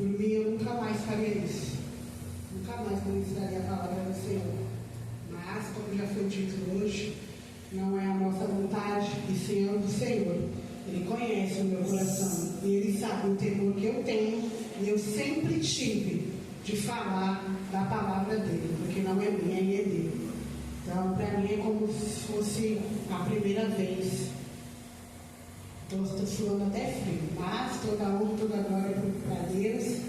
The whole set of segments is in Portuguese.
Por mim, eu nunca mais faria isso. Nunca mais ministraria a palavra do Senhor. Mas, como já foi dito hoje, não é a nossa vontade, e sim a do Senhor. Ele conhece o meu coração e Ele sabe o temor que eu tenho e eu sempre tive de falar da palavra dEle, porque não é minha e é dEle. Então, para mim é como se fosse a primeira vez. Então, estou suando até frio, mas toda honra, toda glória para Deus,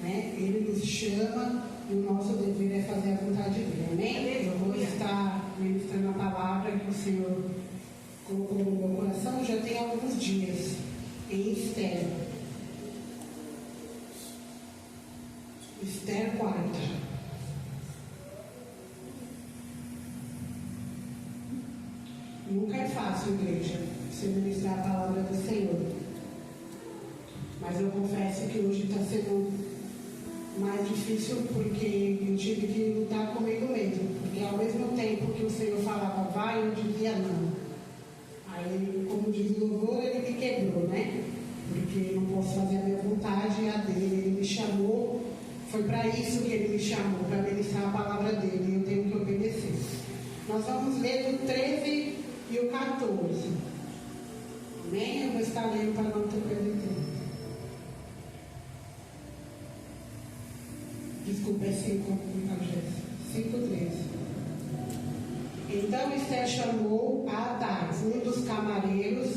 né? Ele nos chama e o nosso dever é fazer a vontade dele. Amém? Eu vou estar ministrando a palavra que o Senhor colocou no meu coração já tem alguns dias, em Esther. Esther 4. Nunca é fácil, igreja, se ministrar a palavra do Senhor. Mas eu confesso que hoje está sendo mais difícil porque eu tive que lutar comigo mesmo. Porque ao mesmo tempo que o Senhor falava vai, eu dizia não. Aí, como diz o louvor, ele me quebrou, né? Porque não posso fazer a minha vontade e a dele. Ele me chamou, foi para isso que ele me chamou, para ministrar a palavra dele. E eu tenho que obedecer. Nós vamos ler o 13 e o 14. Amém? Eu vou estar lendo para não ter perdido. Desculpa, é 5:13. Então Esther chamou a Hatas, um dos camareiros.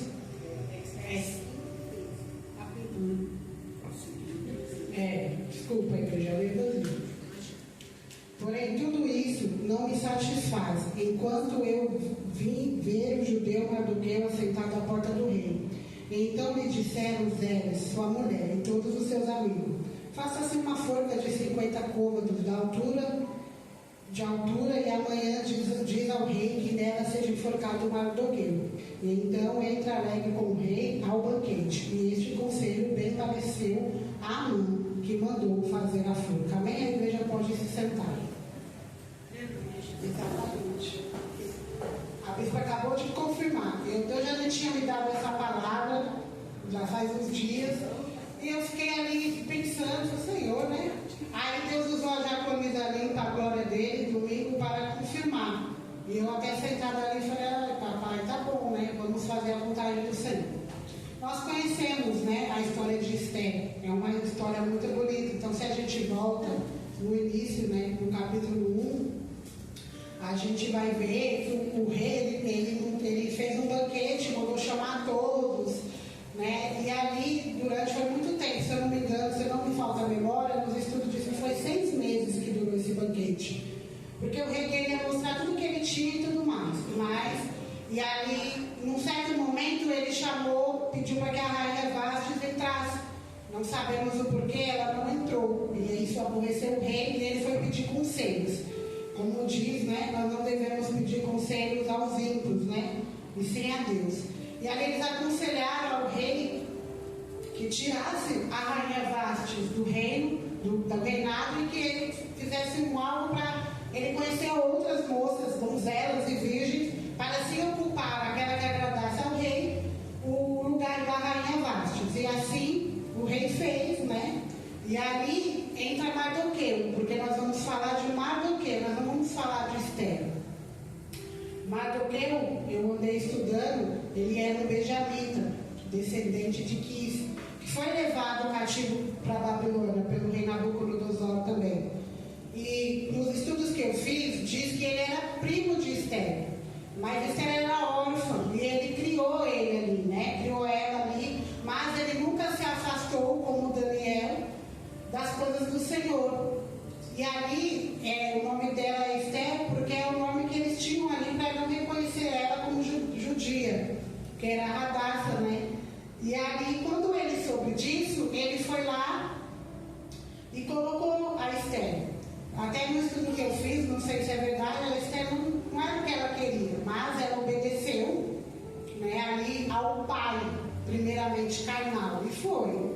Desculpa, que eu já li assim. Porém, tudo isso não me satisfaz, enquanto eu vim ver o judeu Mardoqueu assentado à porta do rei. Então lhe disseram Zeres, sua mulher, e todos os seus amigos: faça-se uma forca de 50 côvados de altura, e amanhã diz ao rei que nela seja enforcado o Mardoqueu. E então entra alegre com o rei ao banquete. E este conselho bem pareceu a Amã, que mandou fazer a forca. Amém? A igreja pode se sentar. Exatamente. A bispa acabou de confirmar. Deus já tinha me dado essa palavra, já faz uns dias. E eu fiquei ali pensando, Senhor, né? Aí Deus usou a Jacomisa ali para a glória dele, domingo, para confirmar. E eu até sentada ali falei, papai, tá bom, né? Vamos fazer a vontade do Senhor. Nós conhecemos, né, a história de Esther. É uma história muito bonita. Então, se a gente volta no início, né, no capítulo 1, a gente vai ver que o rei, ele fez um banquete, mandou chamar todos, né? E ali, foi muito tempo, se eu não me engano, se não me falta a memória, nos estudos dizem que foi 6 meses que durou esse banquete. Porque o rei queria mostrar tudo que ele tinha e tudo mais. E aí, num certo momento, ele pediu para que a rainha Vastes entrasse. Não sabemos o porquê, ela não entrou. E isso aborreceu o rei e ele foi pedir conselhos. Como diz, né, nós não devemos pedir conselhos aos ímpios, né, e sim a Deus. E aí eles aconselharam ao rei que tirasse a rainha Vastes do reino, do reinado, e que ele fizesse algo para ele conhecer outras moças, donzelas e virgens, para se ocupar, aquela que agradasse ao rei, o lugar da rainha Vastes. E assim o rei fez, né? E ali entra Mardoqueu, porque nós vamos falar de Mardoqueu, nós não vamos falar de Esther. Mardoqueu, eu andei estudando, ele era um benjamita, descendente de Quis, que foi levado cativo para a Babilônia pelo rei Nabucodonosor também. E nos estudos que eu fiz, diz que ele era primo de Esther, mas Esther era órfã e ele criou ele ali, né? Criou ela ali, mas ele nunca se afastou, como Daniel, das coisas do Senhor. E ali, o nome dela é Esther, porque é o nome que eles tinham ali para não reconhecer ela como judia, que era Radassa, né? E ali, quando ele soube disso, ele foi lá e colocou a Esther. Até no estudo que eu fiz, não sei se é verdade, a Esther não era o que ela queria, mas ela obedeceu, né, ali ao pai, primeiramente carnal, e foi.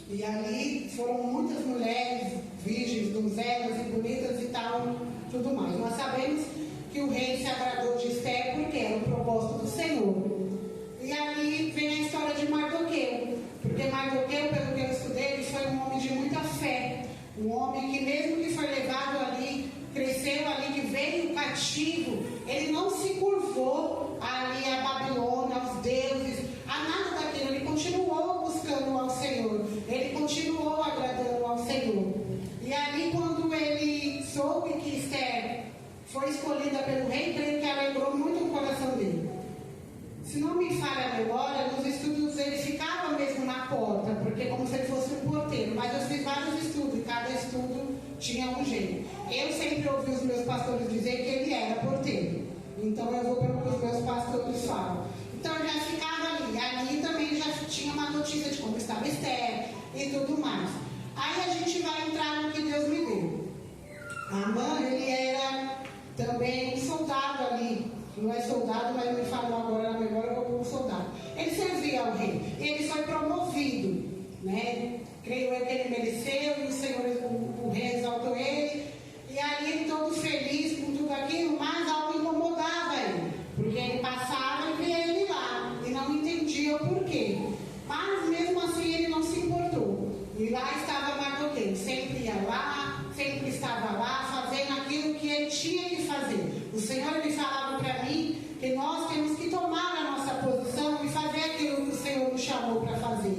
E ali foram muitas mulheres virgens, donzelas e bonitas e tal, tudo mais. Nós sabemos que o rei se agradou de Esther porque era o propósito do Senhor. E ali vem a história de Mardoqueu, porque Mardoqueu, pelo que eu estudei, ele foi um Um homem que mesmo que foi levado ali, cresceu ali, que veio cativo, ele não se curvou ali à Babilônia, aos deuses, a nada daquilo. Ele continuou buscando ao Senhor. Ele continuou agradando ao Senhor. E ali quando ele soube que Esther foi escolhida pelo rei, creio que ela lembrou muito o coração dele. Se não me falha a memória, nos estudos ele ficava mesmo na porta, porque como se ele fosse um porteiro. Mas eu fiz vários estudos, e cada estudo tinha um jeito. Eu sempre ouvi os meus pastores dizer que ele era porteiro. Então eu vou pelo que os meus pastores falam. Então eu já ficava ali. Ali também já tinha uma notícia de como estava Esther e tudo mais. Aí a gente vai entrar no que Deus me deu. Amã, ele era também um soldado ali. Não é soldado, mas me falou agora na memória que eu vou um soldado. Ele servia ao rei. Ele foi promovido, né? Creio eu que ele mereceu, e o Senhor, o rei exaltou ele. E ali ele todo feliz com tudo aquilo, mas algo incomodava ele. Porque ele passava e via ele lá. E não entendia o porquê. Mas mesmo assim ele não se importou. E lá estava Mardoqueu. Sempre ia lá, sempre estava lá, fazendo aquilo que ele tinha que fazer. O Senhor me falava para mim que nós temos que tomar a nossa posição e fazer aquilo que o Senhor nos chamou para fazer.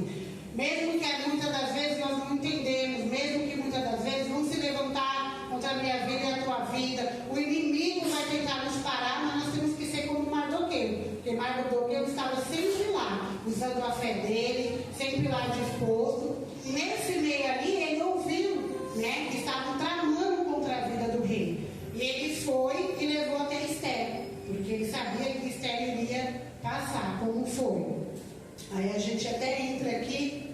Mesmo que muitas das vezes nós não entendemos, mesmo que muitas das vezes vão se levantar contra a minha vida e a tua vida, o inimigo vai tentar nos parar, mas nós temos que ser como Mardoqueu, porque Mardoqueu estava sempre lá, usando a fé dele, sempre lá disposto. E nesse meio ali ele ouviu, né, que estavam tramando contra a vida do rei. E ele foi e levou até Esther, porque ele sabia que Esther iria passar, como foi. Aí a gente até entra aqui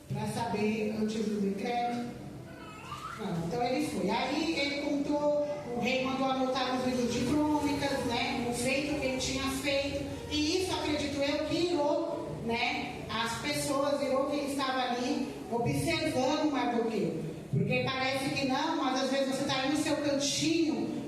para saber antes do decreto. Então ele foi. Aí ele contou, o rei mandou anotar nos livros de crônicas, né, o feito que ele tinha feito. E isso, acredito eu, que irou, né, as pessoas, irou quem estava ali observando Mardoqueu. Porque parece que não, mas às vezes você está aí no seu cantinho,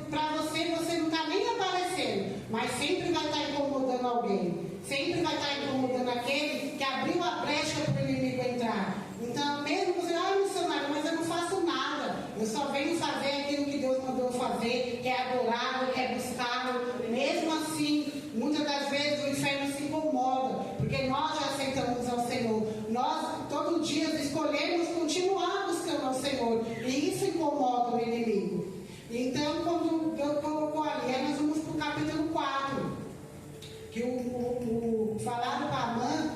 para você não está nem aparecendo, mas sempre vai estar incomodando alguém. Sempre vai estar incomodando aquele que abriu a brecha para o inimigo entrar. Então, mesmo você, missionário, mas eu não faço nada. Eu só venho fazer aquilo que Deus mandou fazer, que é adorá-lo, que é buscá-lo. Mesmo assim, muitas das vezes o inferno se incomoda, porque nós já aceitamos ao Senhor. Nós, todo dia, escolhemos continuar buscando ao Senhor. E isso incomoda o inimigo. Então, quando Deus colocou ali, nós vamos para o capítulo 4. Que falaram para Amã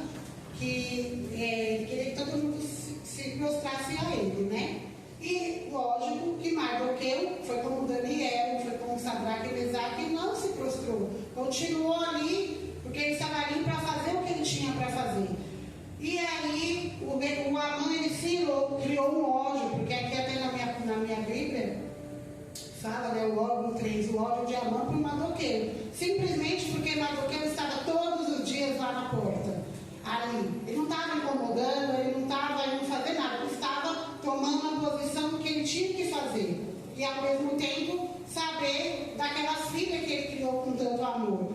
que queria que todo mundo se prostrasse a ele, né? E lógico que Mardoqueu foi como Daniel, foi como Sadraque e Mesaque, e não se prostrou. Continuou ali, porque ele estava ali para fazer o que ele tinha para fazer. E aí o Amã ele criou um ódio, porque aqui até na minha Bíblia fala, né, o ódio 3, o ódio de Amã para o Mardoqueu. Simplesmente porque Mardoqueu estava todos os dias lá na porta. Ali. Ele não estava incomodando, ele não estava indo fazer nada, ele estava tomando a posição que ele tinha que fazer. E ao mesmo tempo saber daquelas filhas que ele criou com tanto amor.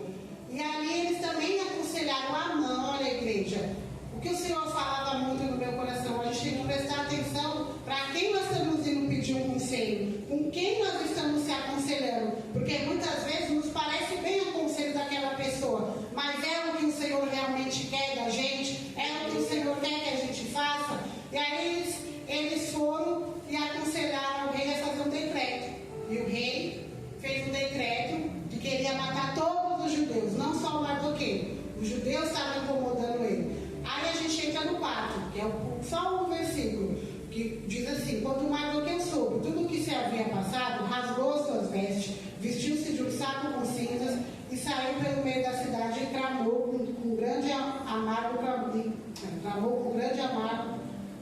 E ali eles também aconselharam a Amã, olha, igreja, o que o Senhor falava muito no meu coração, a gente tem que prestar atenção para quem nós estamos indo pedir um conselho, com quem nós estamos se aconselhando, porque muitas vezes nos parece bem o conselho daquela pessoa, mas é o que o Senhor realmente quer da gente, é o que o Senhor quer que a gente faça. E aí eles foram e aconselharam o rei a fazer um decreto, e o rei fez um decreto de que ele ia matar todos os judeus, não só o Mardoqueu. Os judeus estavam incomodando ele. Aí a gente entra no 4, que é só um versículo, que diz assim: quando Mardoqueu soube tudo o que se havia passado, rasgou suas vestes, vestiu-se de um saco com cinzas e saiu pelo meio da cidade e clamou com grande amargo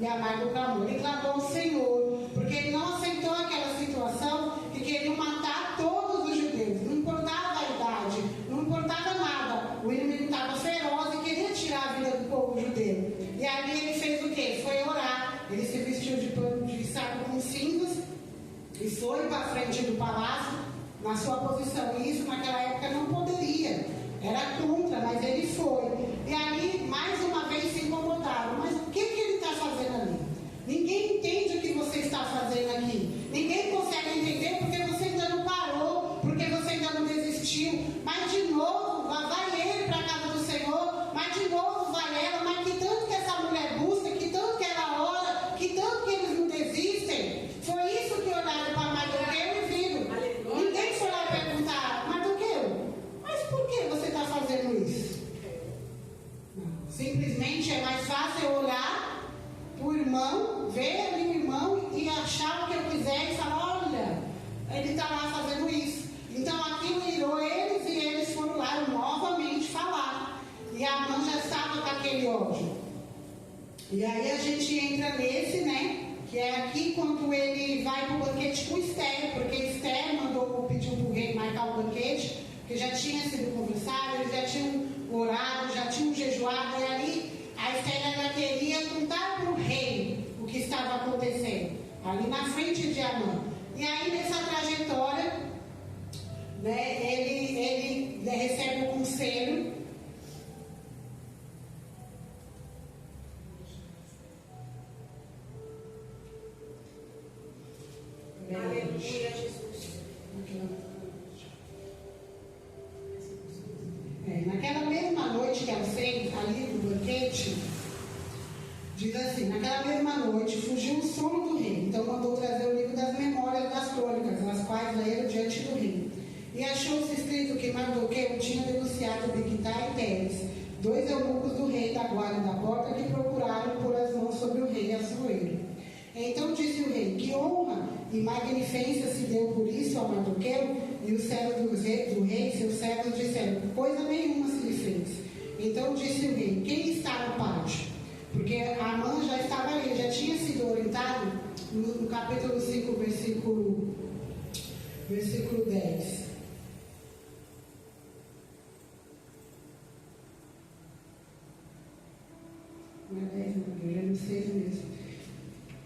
e amargo clamor. Ele clamou ao Senhor, porque ele não aceitou aquela situação que queriam matar todos os judeus. Não importava a idade, não importava nada. O inimigo estava feroz e queria tirar a vida do povo judeu. E ali ele fez o quê? Foi orar. Ele se vestiu de saco com cinzas e foi para a frente do palácio na sua posição. E isso naquela época não poderia. Era contra, mas ele foi. E ali, mais uma vez, se incomodaram. Mas o que ele está fazendo ali? Ninguém irmão, ver ali o irmão e achar o que eu quiser e falar, olha, ele está lá fazendo isso. Então aquilo irou eles e eles foram lá novamente falar. E Amã já estava com aquele ódio. E aí a gente entra nesse, né? Que é aqui quando ele vai para o banquete com Esther, porque Esther pediu para o rei marcar o banquete, que já tinha sido conversado, eles já tinham orado, já tinham jejuado, e ali a Esther ela queria contar para o rei o que estava acontecendo, ali na frente de Amã. E aí nessa trajetória, né, ele recebe o conselho. Aleluia, Jesus. Naquela mesma noite que ela fez, ali no banquete, diz assim: naquela mesma noite fugiu o sono do rei, então mandou trazer o livro das memórias das crônicas, as quais leram diante do rei. E achou-se escrito que Mardoqueu tinha denunciado Bigtá e Teres, 2 eunucos do rei da guarda da porta, que procuraram pôr as mãos sobre o rei Assuero. Então disse o rei: que honra e magnificência se deu por isso a Mardoqueu? E os servos do rei, seus servos, disseram: coisa nenhuma se lhe fez. Então disse o rei: quem está no pátio? Porque Amã já estava ali, já tinha sido orientado no capítulo 5, versículo 10. Não é 10, não, eu já não sei mesmo.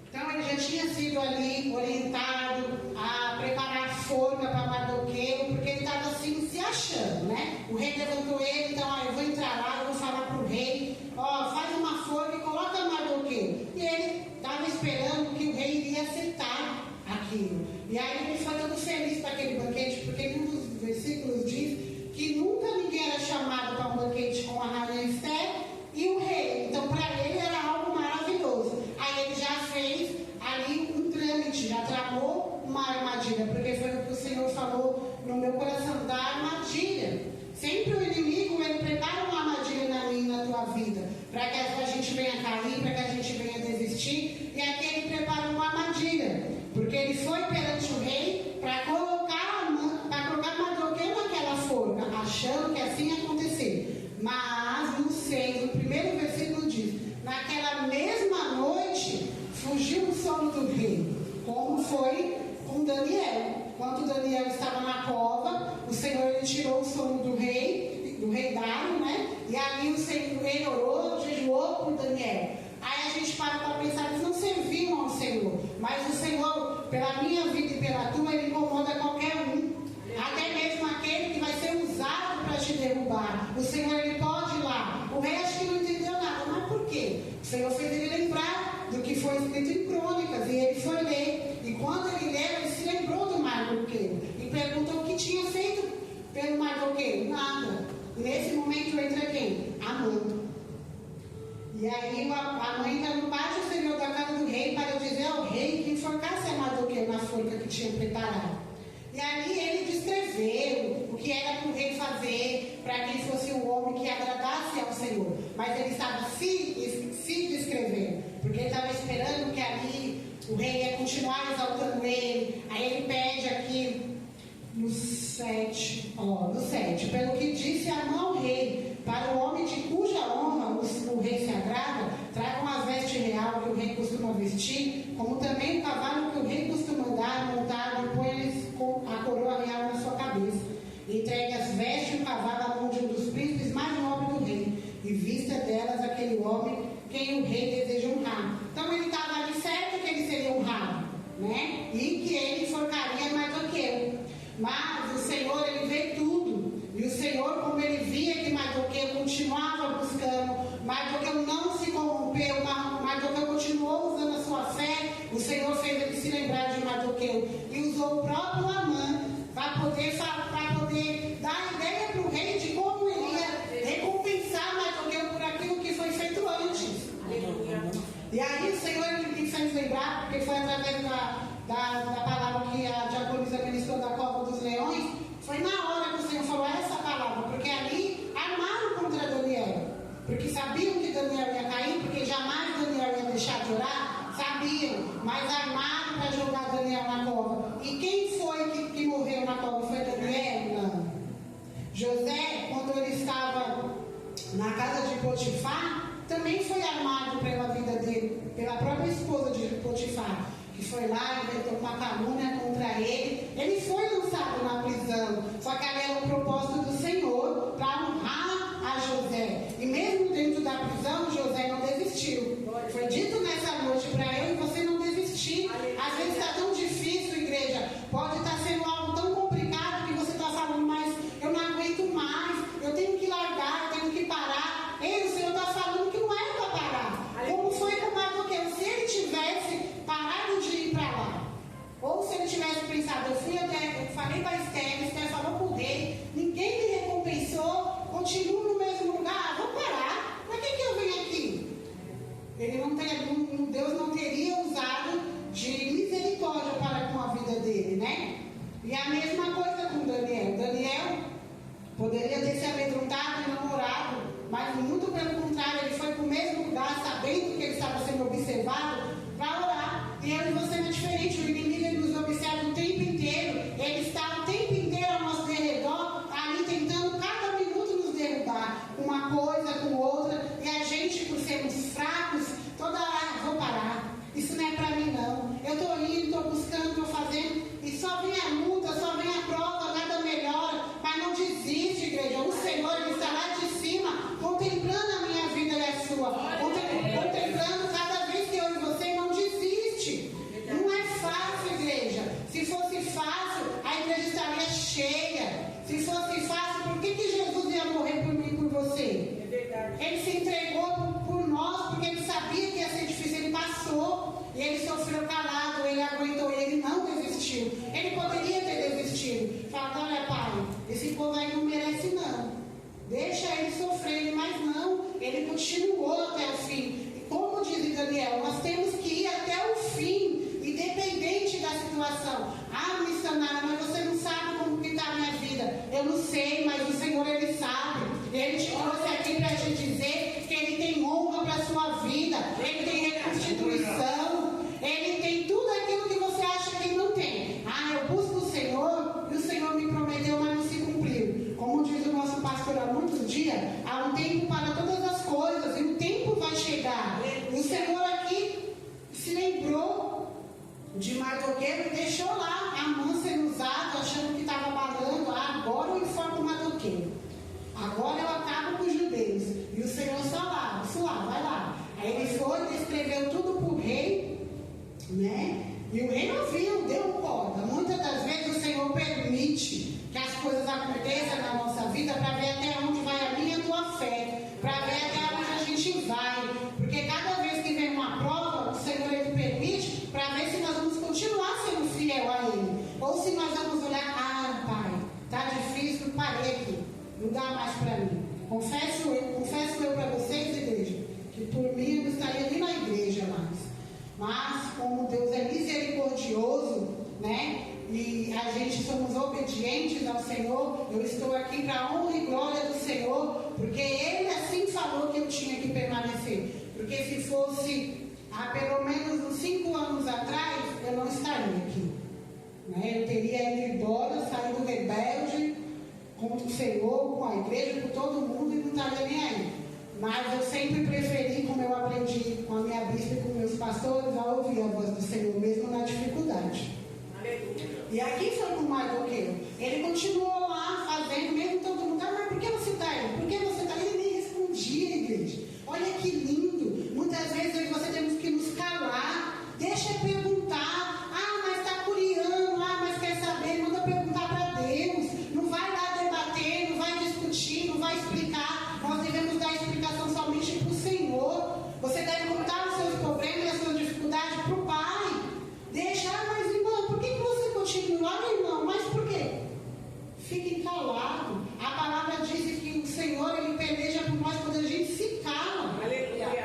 Então ele já tinha sido ali orientado a preparar forca para Mardoqueu, porque ele estava assim se achando, né? O rei levantou ele, então eu vou entrar lá, eu vou falar para o rei, faz uma forca e coloca Mardoqueu. E ele estava esperando que o rei iria aceitar aquilo. E aí ele foi todo feliz para aquele banquete, porque um dos versículos diz que nunca ninguém era chamado para um banquete com a rainha Esther e o rei. Então para ele era algo maravilhoso. Aí ele já fez ali um trâmite, já tramou uma armadilha, porque foi o que o Senhor falou no meu coração, da armadilha. Sempre o inimigo, ele prepara uma armadilha na minha e na tua vida, para que a gente venha cair, para que a gente venha desistir, e aqui ele prepara uma armadilha, porque ele foi perante o rei para colocar Mardoqueu naquela forca, achando que assim ia acontecer. Mas no 6, o primeiro versículo diz: naquela mesma noite fugiu o sono do rei, como foi com Daniel. Enquanto Daniel estava na cova, o Senhor ele tirou o sono do rei Dário, né? E ali o Senhor, ele orou, jejuou por Daniel. Aí a gente para pensar, eles não serviam ao Senhor, mas o Senhor, pela minha vida e pela tua, ele incomoda qualquer um, até mesmo aquele que vai ser usado para te derrubar. O Senhor, ele pode ir lá. O rei acho que não entendeu nada, mas por quê? O Senhor fez ele lembrar do que foi escrito em crônicas, e ele foi ler. E quando ele leu, ele se lembrou do Mardoqueu e perguntou o que tinha feito pelo Mardoqueu. Nada. E nesse momento entra quem? Amã. E aí a mãe está no pátio exterior da casa do rei para dizer ao rei que enforcasse a Mardoqueu na forca que tinha preparado. E ali ele descreveu o que era para o rei fazer, para que ele fosse um homem que agradasse ao Senhor. Mas ele estava se descrevendo, porque ele estava esperando que ali o rei ia continuar exaltando ele. Aí ele pede aqui no 7, pelo que disse Amã ao rei, para o homem de cuja honra o rei se agrada, tragam a veste real que o rei costuma vestir, como também o cavalo que o rei costuma andar montado, e põe-lhes a coroa real na sua cabeça. Entregue as vestes e o cavalo à mão de um dos príncipes mais nobres do rei, e vista delas aquele homem quem o rei deseja honrar. Então ele estava ali certo que ele seria honrado, né? E que ele enforcaria Mardoqueu. Mas o Senhor, ele vê tudo. E o Senhor, como ele via que Mardoqueu continuava buscando, Mardoqueu não se corrompeu, Mardoqueu continuou usando a sua fé, o Senhor fez ele se lembrar de Mardoqueu e usou o próprio Amã para poder dar ideia para o rei de como ele ia recompensar Mardoqueu por aquilo que foi feito antes. E aí o Senhor ele me fez lembrar, porque foi através da palavra que a diaconisa ministrou da cova dos leões, foi na hora que o Senhor falou essa palavra, porque ali armaram contra Daniel, porque sabiam que Daniel ia cair, porque jamais Daniel ia deixar de orar. Daniel na cova. E quem foi que morreu na cova? Foi Daniel? Não. José, quando ele estava na casa de Potifar, também foi armado pela vida dele, pela própria esposa de Potifar, que foi lá, inventou uma calúnia contra ele. Ele foi lançado na prisão, só que ali era o propósito do Senhor para honrar a José. E mesmo dentro da prisão, José não desistiu. Foi dito nessa noite para eu e você não desistir. Às vezes está tão difícil, igreja, pode estar sendo algo tão complicado que você está falando, mas eu não aguento mais, eu tenho que largar, eu tenho que parar. Ei, o Senhor está falando que não é para parar. Como foi com Mardoqueu? Se ele tivesse parado de ir para lá, ou se ele tivesse pensado, eu falei para Esther, Esther falou com o rei, ninguém me recompensou, continuo no mesmo lugar, vou parar. Para que eu venho aqui? Deus não teria usado de misericórdia para com a vida dele, né? E a mesma coisa com Daniel. Daniel poderia ter se amedrontado e namorado, mas muito pelo contrário, ele foi para o mesmo lugar, sabendo que ele estava sendo observado, para orar. E eu e você não é diferente, o inimigo ele nos observa o tempo inteiro, ele está o tempo inteiro ao nosso derredor, ali tentando cada minuto nos derrubar, uma coisa com outra, e a gente, por sermos fracos, toda hora, vou parar, isso não é para mim não, eu estou indo, estou buscando, estou fazendo, e só vem a luta, só vem a prova, nada melhora, mas não desiste, igreja, o Senhor ele está lá de cima, contemplando a minha vida e a sua, contemplando cada vez que eu e você não desiste. Não é fácil, igreja. Se fosse fácil, a igreja estaria cheia. Se fosse fácil, por que Jesus ia morrer por mim e por você? É verdade. Ele se entregou por nós, porque ele sabia que ia ser difícil. Ele passou, e ele sofreu calado, ele aguentou, ele não desistiu. Ele poderia ter desistido. Falando, olha pai, esse povo aí não merece não. Deixa ele sofrer, mas não. Ele continuou até o fim. E como diz Daniel, nós temos que ir até o fim, independente da situação. Ah, missionária, mas você não sabe como que está a minha vida. Eu não sei, mas o Senhor, ele sabe. Ele te trouxe aqui para te dizer que ele tem honra para a sua vida. Ele tem reconstituição. Ele tem tudo aquilo que você acha que não tem. Ah, eu busco o Senhor e o Senhor me prometeu, mas não se cumpriu. Como diz o nosso pastor há muitos dias, há um tempo para todas as coisas e o tempo vai chegar. E o Senhor aqui se lembrou de Mardoqueu e deixou lá a mão sendo usada, achando que estava balando. Ah, agora eu informo Mardoqueu. Agora eu acabo com os judeus. E o Senhor só lá, vai lá. Aí ele foi, descreveu tudo para o rei, né? E o rei ouviu, deu corda. Muitas das vezes o Senhor permite que as coisas aconteçam na nossa vida para ver até onde vai a minha e a tua fé, para ver até onde a gente vai. Porque cada vez que vem uma prova, o Senhor ele permite para ver se nós vamos continuar sendo fiel a Ele. Ou se nós vamos olhar, ah, pai, tá difícil, parei aqui, não dá mais para mim. Confesso eu para vocês, igreja, que por mim eu não estaria nem na igreja mais. Mas como Deus é misericordioso, né? E a gente somos obedientes ao Senhor, eu estou aqui para a honra e glória do Senhor, porque Ele assim falou que eu tinha que permanecer. Porque se fosse há pelo menos uns 5 anos atrás, eu não estaria aqui. Né? Eu teria ido embora, saído rebelde contra o Senhor, com a igreja, com todo mundo e não estaria nem aí. Mas eu sempre preferi, como eu aprendi com a minha bispa e com meus pastores, a ouvir a voz do Senhor, mesmo na dificuldade. E aqui foi com o Mardoqueu. Ele continuou lá fazendo, mesmo todo mundo, mas por que você está aí? Por que você está aí? Ele nem respondia, igreja. Olha que lindo. Muitas vezes você temos que nos calar. Deixa eu perguntar. Ah, mas está curiando. Ah, mas quer saber? Manda perguntar para Deus. Não vai lá debater, não vai discutir, não vai explicar. Nós devemos dar explicação somente para o Senhor. Você deve contar os seus problemas e as suas dificuldades para o Pai. Deixa, mas irmão, por que você continua, irmão? Mas por quê? Fiquem calados. A palavra diz que o Senhor, Ele peleja por nós quando a gente se cala. Aleluia.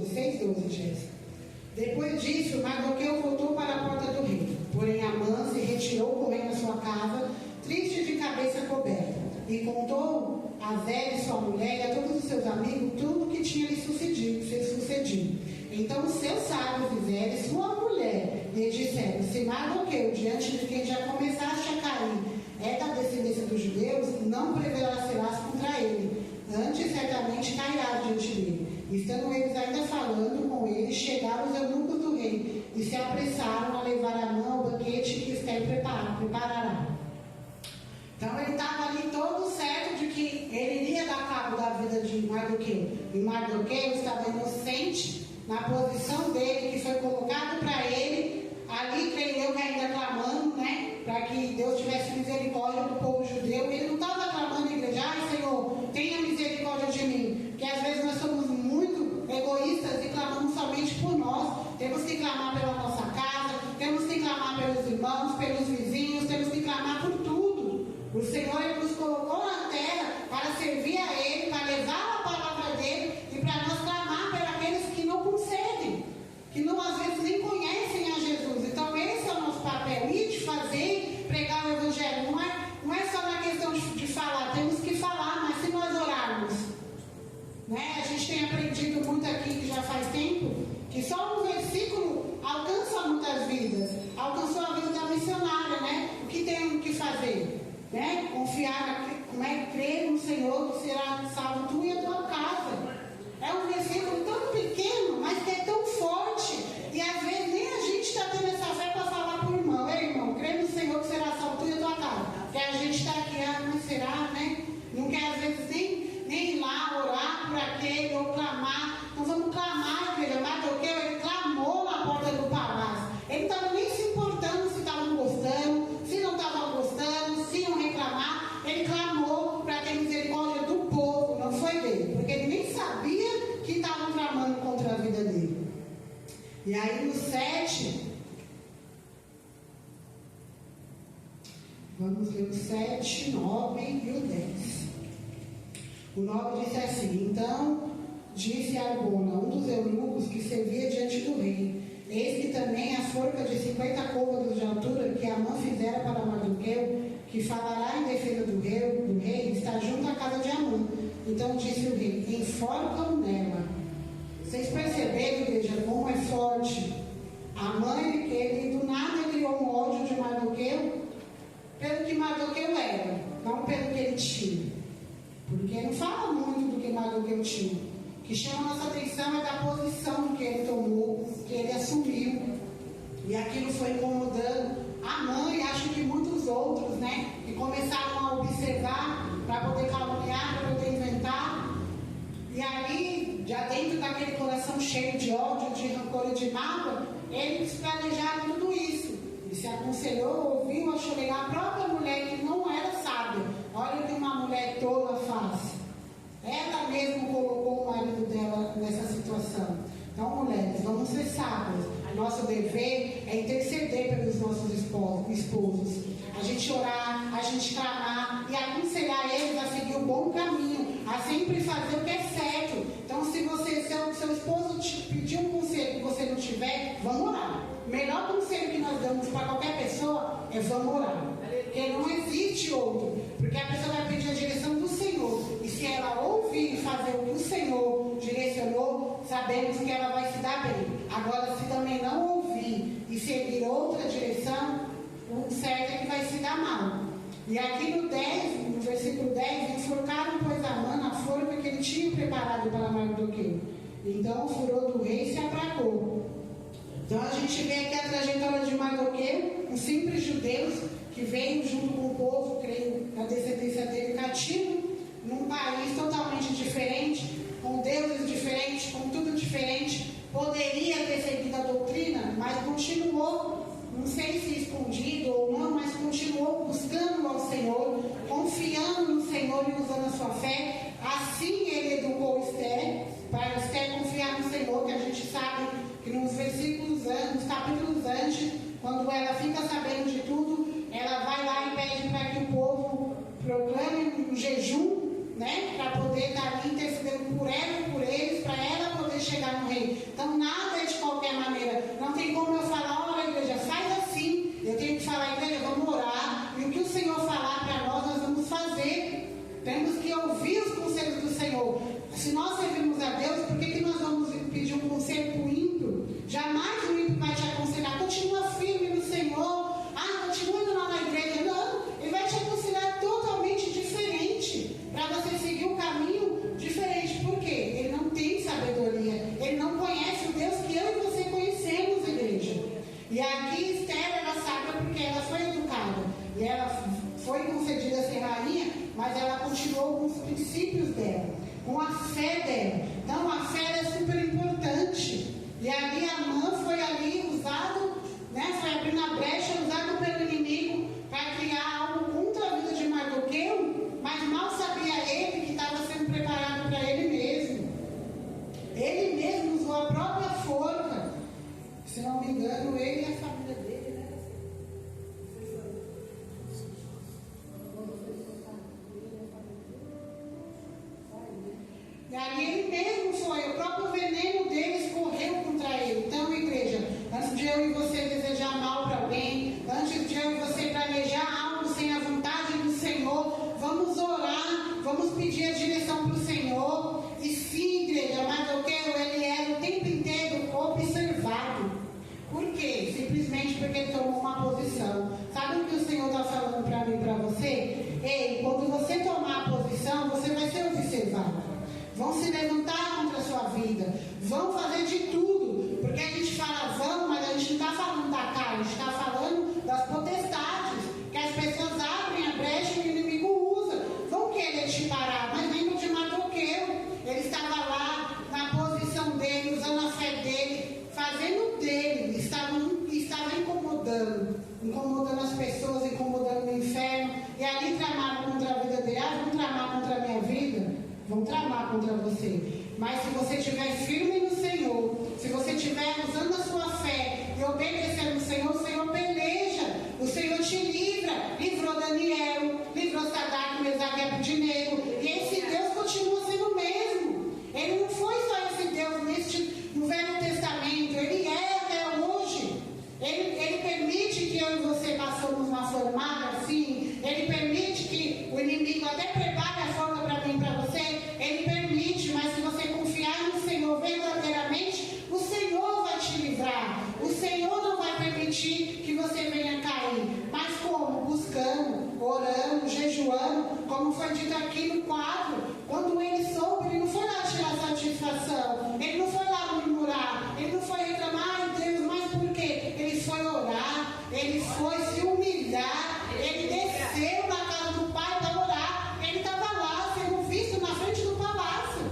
6:12, Jéssica. Depois disso, Mardoqueu voltou para a porta do rei. Porém, Amã se retirou correndo à sua casa, triste de cabeça coberta, e contou a Zélia, sua mulher, e a todos os seus amigos tudo o que tinha lhe sucedido. Então os seus sábios e Zélia, sua mulher, lhe disseram: se Mardoqueu, diante de quem já começaste a cair, é da descendência dos judeus, não prevalecerás contra ele. Antes, certamente, cairás diante dele. Estando eles ainda falando com ele, chegaram os eunucos do rei e se apressaram a levar Amã ao banquete que Esther preparará. Então ele estava ali todo certo de que ele iria dar cabo da vida de Mardoqueu. E Mardoqueu estava inocente na posição dele, que foi colocado para ele, ali, creio eu, que ainda clamando, né? Para que Deus tivesse misericórdia do povo judeu. Ele não estava clamando na igreja: ai, Senhor, tenha misericórdia de mim. Porque às vezes nós somos muito egoístas e clamamos somente por nós. Temos que clamar pela nossa casa, temos que clamar pelos irmãos, pelos vizinhos, temos que clamar por tudo. O Senhor, Ele nos colocou na terra para servir a Ele, para levar a palavra dEle e para nós clamar por aqueles que não concedem, que não, às vezes nem conhecem a Jesus. Então esse é o nosso papel, ir de fazer, pregar o Evangelho. Não é só na questão de falar, temos que falar, mas se nós orarmos, né? A gente tem aprendido muito aqui, que já faz tempo, que só um versículo alcança muitas vidas. Alcançou a vida da missionária, né? O que tem que fazer? Né? Confiar, crer no Senhor, que será salvo tu e a tua casa. É um versículo tão pequeno, mas que é tão forte. E às vezes nem a gente está tendo essa fé para falar para o irmão: ei, irmão, crê no Senhor que será salvo tu e a tua casa. Porque a gente está aqui, mas será, né? Não quer às vezes nem ir lá orar por aquele ou clamar. Então vamos clamar, igreja. Mardoqueu, ele clamou na porta do palácio. Ele não estava nem se importando se estavam gostando, se não estavam gostando, se iam reclamar. Ele clamou para ter misericórdia do povo, não foi dele, porque ele nem sabia que estavam tramando contra a vida dele. E aí no 7, vamos ler o 7, 9 e o 10. O 9 disse assim: então disse Arbona, um dos eunucos que servia diante do rei: eis que também a forca de 50 côvados de altura que Amã fizera para Mardoqueu, que falará em defesa do rei, está junto à casa de Amã. Então disse o rei: enforcam nela. Vocês perceberam, igreja, como é forte? Amã, ele do nada criou um ódio de Mardoqueu pelo que Mardoqueu era, não pelo que ele tinha. Porque não fala muito do que Mardoqueu tinha. O que chama a nossa atenção é da posição que ele tomou, que ele assumiu. E aquilo foi incomodando Amã e acho que muitos outros, né? Que começaram a observar para poder caluniar, para poder inventar. E aí, já dentro daquele coração cheio de ódio, de rancor e de mágoa, eles planejaram tudo isso. E se aconselhou, ouviu, achou legal. A própria mulher que não era sábia, olha o que uma mulher tola faz. Ela mesma colocou o marido dela nessa situação. Então, mulheres, vamos ser sábias. Nosso dever é interceder pelos nossos esposos. A gente orar, a gente clamar e aconselhar eles a seguir o bom caminho, a sempre fazer o que é certo. Então, se seu esposo te pedir um conselho que você não tiver, vamos orar. O melhor conselho que nós damos para qualquer pessoa é vamos orar. Porque não existe outro. Porque a pessoa vai pedir a direção do Senhor. E se ela ouvir e fazer o que o Senhor direcionou, sabemos que ela vai se dar bem. Agora, se também não ouvir e seguir outra direção, o certo é que vai se dar mal. E aqui no 10, no versículo 10, enforcaram, pois, Amã na forca que ele tinha preparado para Mardoqueu. Então o furor do rei se abracou. Então a gente vê aqui a trajetória de Mardoqueu, um simples judeu que veio junto com o povo, creio, na descendência dele, cativo, num país totalmente diferente, com deuses diferentes, com tudo diferente. Poderia ter seguido a doutrina, mas continuou, não sei se escondido ou não, mas continuou buscando ao Senhor, confiando no Senhor e usando a sua fé. Assim ele educou Esther, para Esther confiar no Senhor, que a gente sabe que nos versículos antes, nos capítulos antes, quando ela fica sabendo de tudo, ela vai lá e pede para que o povo proclame um jejum, né, para poder estar ali intercedendo por ela e por eles, para ela poder chegar no rei. E aqui Esther era sábia porque ela foi educada. E ela foi concedida a ser rainha, mas ela continuou com os princípios dela, com a fé dela. Então a fé é super importante. E ali Amã foi ali usado, né, foi abrindo a brecha, usado pelo inimigo para criar algo contra a vida de Mardoqueu, mas mal sabia ele que estava sendo preparado para ele mesmo. Ele mesmo usou a própria forca. Se não me engano, ele e a família dele, né? E ali ele mesmo foi, o próprio veneno dele escorreu contra ele. Então, igreja, antes de eu e você desejar mal para alguém, antes de eu e você planejar algo sem a vontade do Senhor, vamos orar, vamos pedir a direção para o Senhor. E sim, igreja, Mardoqueu, ele era o tempo inteiro observado. Por quê? Simplesmente porque ele tomou uma posição. Sabe o que o Senhor está falando para mim e para você? Ei, quando você tomar a posição, você vai ser observado. Vão se levantar contra a sua vida. Vão fazer de tudo. Porque a gente fala vão, mas a gente não está falando da carne. A gente está falando das potestades. Que as pessoas abrem a brecha e o inimigo usa. Vão querer te parar. Mas lembra de Mardoqueu. Ele estava lá na posição dele, usando a fé dele, fazendo dele. Estava incomodando as pessoas, incomodando o inferno. E ali tramaram contra a vida dele. Vão tramar contra a minha vida? Vão tramar contra você. Mas se você estiver firme no Senhor, se você estiver usando a sua fé e obedecendo o Senhor peleja. O Senhor te livra. Livrou Daniel, livrou Sadraque, Mesaque e Abednego. E esse Deus continua sendo o mesmo. Ele não foi só esse Deus no Velho Testamento. Ele é até hoje. Ele permite que eu e você passemos uma formada assim. Ele permite que o inimigo até prepare a forma para mim e para você. Ele permite, mas se você confiar no Senhor verdadeiramente, o Senhor vai te livrar. O Senhor não vai permitir que você venha cair. Mas como? Buscando, orando, jejuando, como foi dito aqui no quadro. Quando ele soube, ele não foi lá tirar satisfação. Ele não foi lá murmurar. Ele não foi reclamar, ai Deus, mas por quê? Ele foi orar. Ele foi se humilhar. Ele desceu na casa do Pai para orar. Ele estava lá sendo visto na frente do palácio.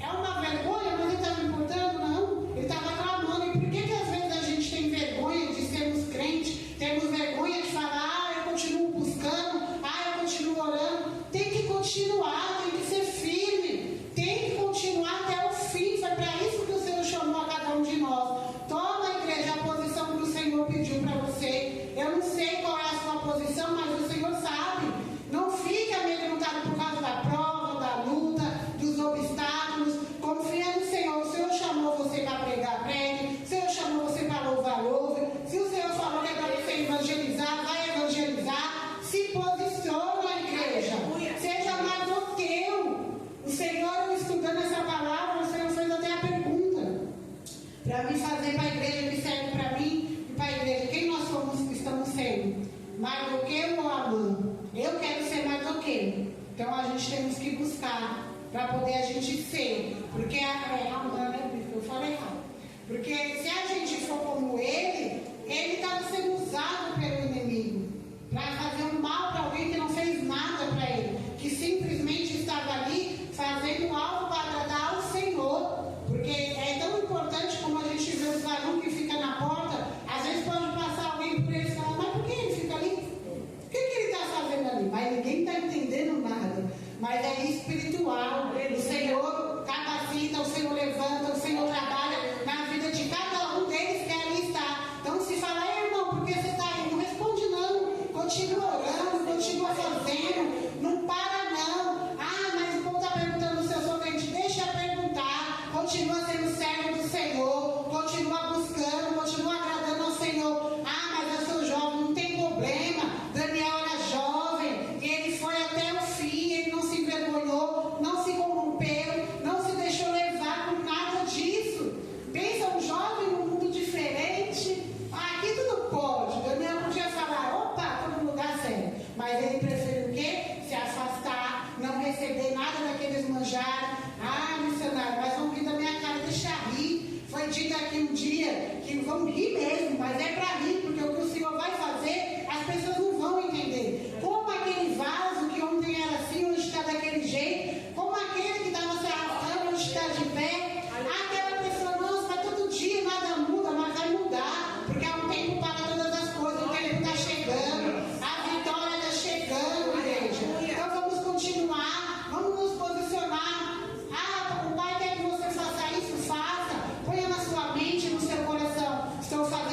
É uma vergonha, mas ele estava importando? Não. Ele estava clamando. E por que às vezes a gente tem vergonha de sermos crentes? Temos vergonha de falar, eu continuo buscando, eu continuo orando. Tem que continuar, tem que ser firme. Tem que continuar até o fim. Foi para isso que o Senhor chamou a cada um de nós. Toma, igreja, a posição que o Senhor pediu para você. Eu não sei qual é a sua posição, mas o Senhor sabe. Não fique amedrontado por causa da prova, da luta, dos obstáculos. Confia no Senhor. O Senhor chamou você para pregar, pregue. O Senhor chamou você para louvar, louve. Se o Senhor falou que é para você evangelizar, vai evangelizar. Se posiciona, igreja. Seja Mardoqueu. O Senhor, estudando essa palavra, o Senhor fez até a pergunta para me fazer para a igreja que serve para mim e para a igreja. Quem nós estamos sendo? Mardoqueu ou Amã? Eu quero ser Mardoqueu. Então a gente temos que buscar para poder a gente ser. Porque Amã, né? Eu falei errado. Porque se a gente for como ele estava sendo usado pelo inimigo para fazer um mal para alguém que não fez nada para ele, que simplesmente estava ali fazendo algo para agradar ao Senhor. Porque é tão importante como a gente vê os varões que ficam na porta. Às vezes pode passar alguém por eles e falar, mas por que ele fica ali? O que ele está fazendo ali? Mas ninguém está entendendo nada. Mas é espiritual. O Senhor capacita, o Senhor levanta, o Senhor trabalha na vida de cada um deles que ali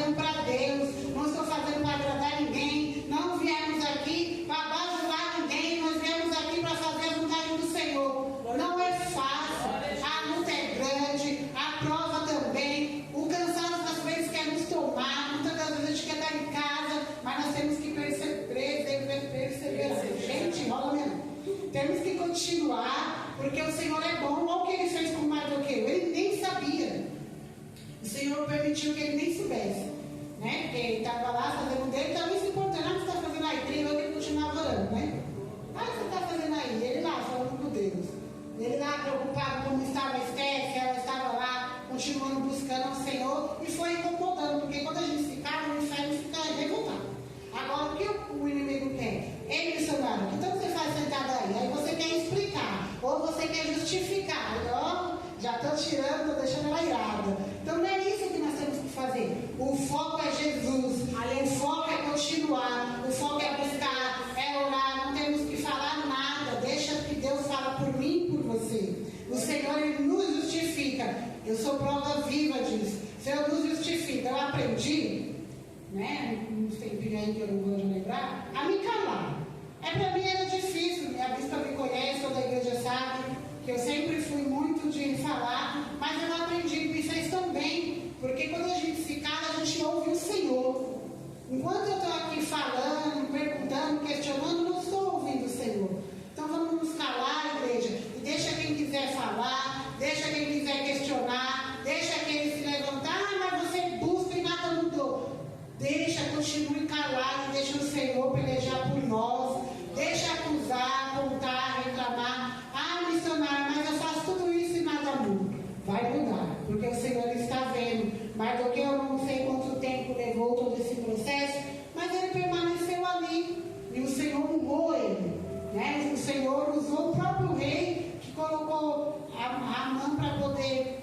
fazendo para Deus, não estou fazendo para agradar ninguém, não viemos aqui para bajular ninguém, nós viemos aqui para fazer a vontade do Senhor. Não é fácil, a luta é grande, a prova também, o cansaço das vezes quer nos tomar, muitas das vezes a gente quer estar em casa, mas nós temos que perseverar. Gente, rola mesmo. Temos que continuar, porque o Senhor é bom. Olha o que ele fez com Mardoqueu, ele nem sabia. O Senhor permitiu que ele nem soubesse, né? Porque ele estava lá fazendo dele, estava nem se importando. Ah, o que você está fazendo aí? Ele continuava orando, né? Ah, o que você está fazendo aí? Ele lá, falando com Deus. Ele lá, preocupado como estava a Esther, se ela estava lá, continuando buscando o Senhor, e foi incomodando, porque quando a gente se cala, o inferno fica revoltado. Agora, o que o inimigo quer? Ele, missionário, o que então você faz sentado aí? Aí você quer explicar, ou você quer justificar. Ó, já estou tirando, estou deixando ela irada. Então não é isso que nós temos que fazer. O foco é Jesus, o foco é continuar, o foco é buscar, é orar, não temos que falar nada. Deixa que Deus fala por mim e por você. O Senhor, Ele nos justifica. Eu sou prova viva disso. O Senhor nos justifica. Eu aprendi, né, uns tempinhos aí que eu não vou lembrar, a me calar. Para mim era difícil, minha bispa me conhece, toda a igreja sabe que eu sempre fui muito de falar, mas eu aprendi, me fez tão bem, porque quando a gente se cala, a gente ouve o Senhor. Enquanto eu estou aqui falando, perguntando, questionando, não estou ouvindo o Senhor. Então vamos nos calar, igreja, e deixa quem quiser falar, deixa quem quiser questionar, deixa quem se levantar, mas você busca e nada mudou. Deixa, continue calado, deixa o Senhor pelejar por nós, deixa acusar, apontar, reclamar. Ah, missionário, mas eu faço tudo isso e nada muda. Vai mudar, porque o Senhor está vendo. Mardoqueu, eu não sei quanto tempo levou todo esse processo, mas ele permaneceu ali. E o Senhor honrou ele, né? O Senhor usou o próprio rei que colocou a mão para poder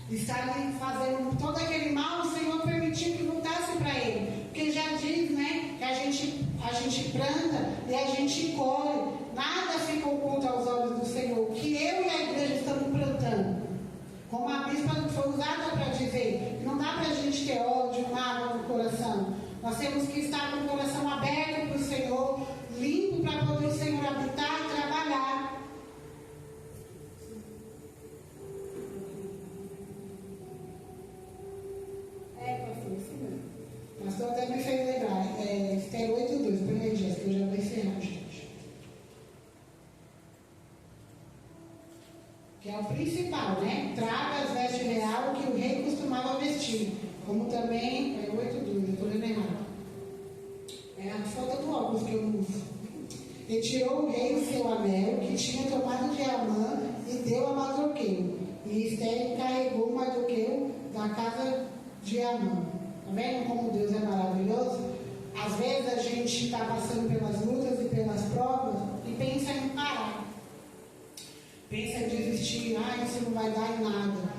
estar ali fazendo todo aquele mal. O Senhor permitiu que voltasse para ele, porque já diz, né, que a gente planta e a gente colhe, nada fica oculto aos olhos do Senhor. O que eu e a igreja estamos plantando, como a bispa foi usada para dizer, não dá para a gente ter ódio, mágoa no coração. Nós temos que estar com o coração aberto para o Senhor, limpo para poder o Senhor habitar e trabalhar. O pastor até me fez lembrar, Esther 8:2, põe aí, Jéssica, que eu já vou encerrar, gente. Que é o principal, né? Traga as vestes real que o rei costumava vestir. Como também, 8:2, eu estou lendo errado. É a falta do óculos que eu não uso. Retirou o rei o seu anel, que tinha tomado de Amã, e deu a Mardoqueu. E Esther carregou Mardoqueu da casa de Amã. Está vendo como Deus é maravilhoso? Às vezes a gente está passando pelas lutas e pelas provas e pensa em parar. Pensa em desistir, isso não vai dar em nada.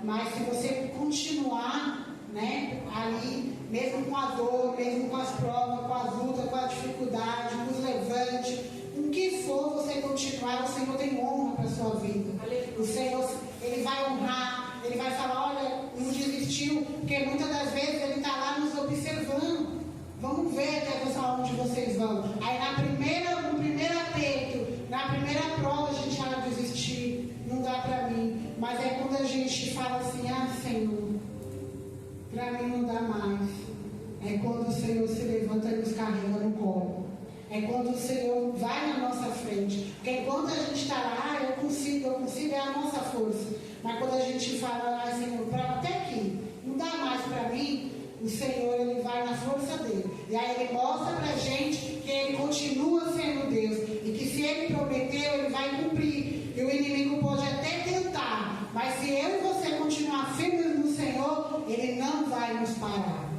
Mas se você continuar, né, ali, mesmo com a dor, mesmo com as provas, com as lutas, com a dificuldade, com os levantes, com o que for você continuar, o Senhor tem honra para a sua vida. O Senhor, Ele vai honrar, Ele vai falar, olha, não desistiu, porque muitas das vezes Ele está lá nos observando. Vamos ver até onde vocês vão. Aí no primeiro aperto, na primeira prova, a gente vai desistir, não dá para mim. Mas é quando a gente fala assim, Senhor, para mim não dá mais. É quando o Senhor se levanta e nos carrega no colo. É quando o Senhor vai na nossa frente. Porque enquanto a gente está lá, eu consigo, é a nossa força. Mas quando a gente fala, Senhor, até aqui, não dá mais para mim, o Senhor, Ele vai na força dele. E aí Ele mostra para a gente que Ele continua sendo Deus. E que se Ele prometeu, Ele vai cumprir. E o inimigo pode até tentar. Mas se eu e você continuar firmes no Senhor, Ele não vai nos parar.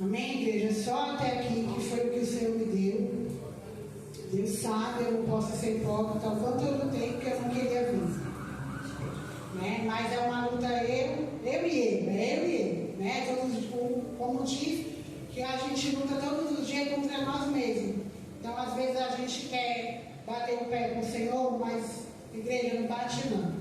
Amém, igreja? Só até aqui, que foi o que o Senhor me deu. Deus sabe, eu não posso ser hipócrita, o quanto eu lutei, porque eu não queria vir. Né? Mas é uma luta eu e ele. Né? Como diz, que a gente luta todos os dias contra nós mesmos. Então, às vezes, a gente quer bater o pé com o Senhor, mas, igreja, não bate não.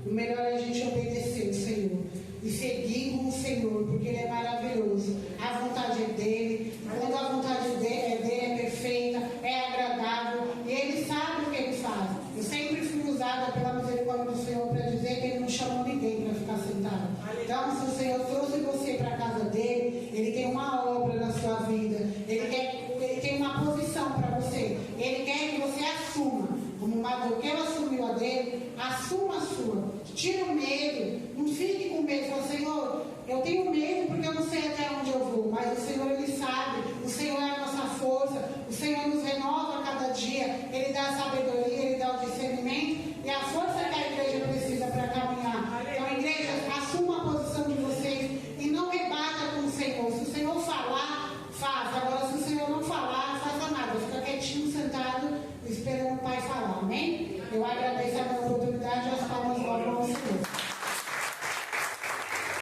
O melhor é a gente obedecer o Senhor. e seguir com o Senhor, porque Ele é maravilhoso. A vontade é dEle, quando a vontade dEle é perfeita, é agradável, e Ele sabe o que Ele faz. Eu sempre fui usada pela misericórdia do Senhor para dizer que Ele não chamou ninguém para ficar sentado. Então, se o Senhor trouxe você para a casa dEle, Ele tem uma obra na sua vida, Ele tem uma posição para você, Ele quer que você assuma, como Mardoqueu assumiu a dele, assuma a sua, tira o medo, não fique com medo, fala, Senhor, eu tenho medo porque eu não sei até onde eu vou, mas o Senhor Ele sabe, o Senhor é a nossa força, o Senhor nos renova a cada dia, Ele dá a sabedoria, Ele dá o discernimento e a força que a igreja precisa para caminhar. Então, igreja, assuma a posição de vocês e não rebata com o Senhor. Se o Senhor falar, faça. Agora, se o Senhor não falar, não faça nada. Fica quietinho, sentado, esperando o Pai falar. Amém? Eu agradeço